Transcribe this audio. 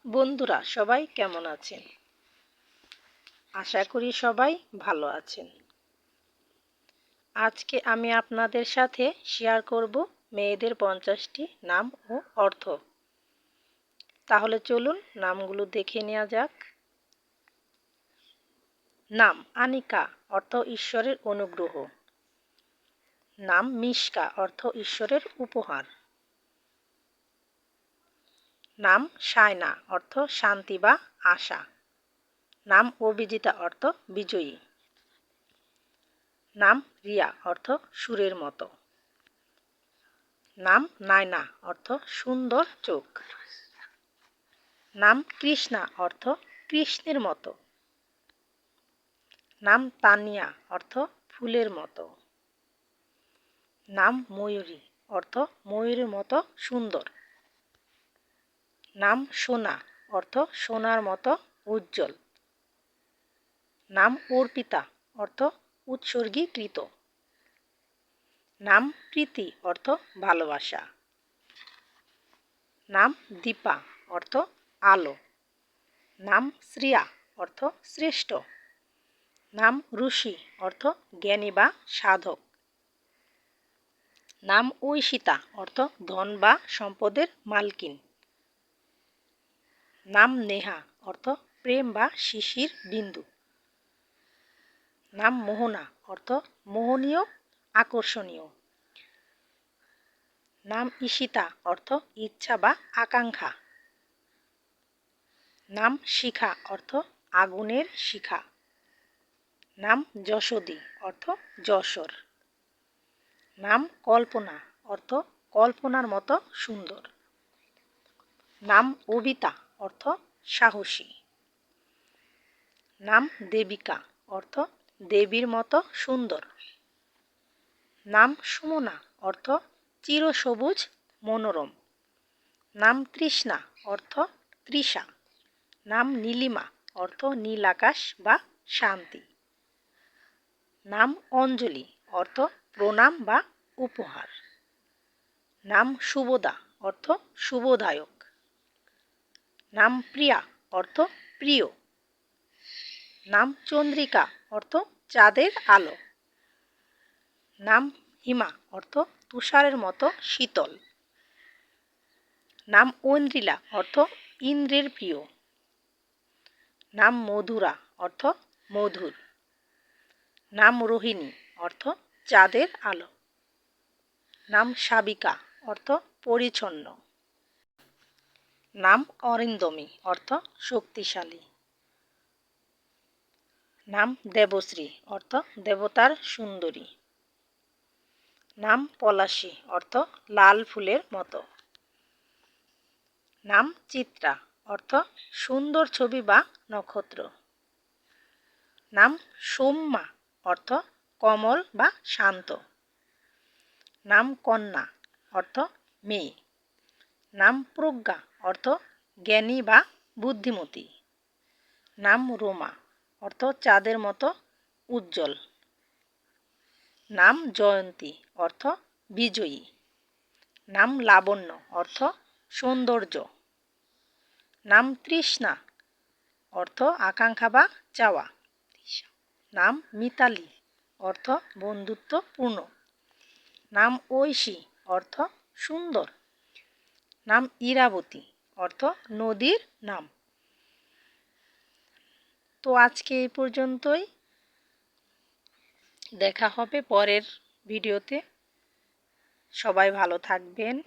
বন্ধুরা সবাই কেমন আছেন? আশা করি সবাই ভালো আছেন। আজকে আমি আপনাদের সাথে শেয়ার করব মেয়েদের 50টি নাম ও অর্থ। তাহলে চলুন নামগুলো দেখে নেওয়া যাক। নাম আনিকা, অর্থ ঈশ্বরের অনুগ্রহ। নাম মিশকা, অর্থ ঈশ্বরের উপহার। নাম সায়না, অর্থ শান্তি বা আশা। নাম অভিজিতা, অর্থ বিজয়ী। নাম রিয়া, অর্থ সুরের মতো। নাম নায়না, অর্থ সুন্দর চোখ। নাম কৃষ্ণা, অর্থ কৃষ্ণের মতো। নাম তানিয়া, অর্থ ফুলের মতো। নাম ময়ূরী, অর্থ ময়ূরের মতো সুন্দর। নাম সোনা, অর্থ সোনার মতো উজ্জ্বল। নাম অর্পিতা, অর্থ উৎসর্গীকৃত। নাম প্রীতি, অর্থ ভালোবাসা। নাম দীপা, অর্থ আলো। নাম শ্রিয়া, অর্থ শ্রেষ্ঠ। নাম ঋষি, অর্থ জ্ঞানী বা সাধক। নাম ঐশিতা, অর্থ ধন বা সম্পদের মালকিন। নাম নেহা, অর্থ প্রেম বা শিশির বিন্দু। নাম মোহনা, অর্থ মোহনীয় আকর্ষণীয়। নাম ঈশিতা, অর্থ ইচ্ছা বা আকাঙ্ক্ষা। নাম শিখা, অর্থ আগুনের শিখা। নাম যশোদী, অর্থ যশোর। নাম কল্পনা, অর্থ কল্পনার মতো সুন্দর। নাম অবিতা, অর্থ সাহসী। নাম দেবিকা, অর্থ দেবীর মতো সুন্দর। নাম সুমনা, অর্থ চিরসবুজ মনোরম। নাম তৃষ্ণা, অর্থ তৃষা। নাম নীলিমা, অর্থ নীল আকাশ বা শান্তি। নাম অঞ্জলি, অর্থ প্রণাম বা উপহার। নাম শুভদা, অর্থ শুভদায়ক। নাম প্রিয়া, অর্থ প্রিয়। নাম চন্দ্রিকা, অর্থ চাঁদের আলো। নাম হিমা, অর্থ তুষারের মতো শীতল। নাম ঐন্দ্রিলা, অর্থ ইন্দ্রের প্রিয়। নাম মধুরা, অর্থ মধুর। নাম রোহিণী, অর্থ চাঁদের আলো। নাম সাবিকা, অর্থ পরিচ্ছন্ন। নাম অরিন্দমী, অর্থ শক্তিশালী। নাম দেবশ্রী, অর্থ দেবতার সুন্দরী। নাম পলাশী, অর্থ লাল ফুলের মতো। নাম চিত্রা, অর্থ সুন্দর ছবি বা নক্ষত্র। নাম সৌম্যা, অর্থ কমল বা শান্ত। নাম কন্যা, অর্থ মেয়ে। নাম প্রজ্ঞা, অর্থ জ্ঞানী বা বুদ্ধিমতী। নাম রোমা, অর্থ চাঁদের মতো উজ্জ্বল। নাম জয়ন্তী, অর্থ বিজয়ী। নাম লাবণ্য, অর্থ সৌন্দর্য। নাম তৃষ্ণা, অর্থ আকাঙ্ক্ষা বা চাওয়া। নাম মিতালি, অর্থ বন্ধুত্বপূর্ণ। নাম ঐশী, অর্থ সুন্দর। নাম ইরাবতী, অর্থ নদীর নাম। তো আজকে এই পর্যন্তই। দেখা হবে পরের ভিডিওতে। সবাই ভালো থাকবেন।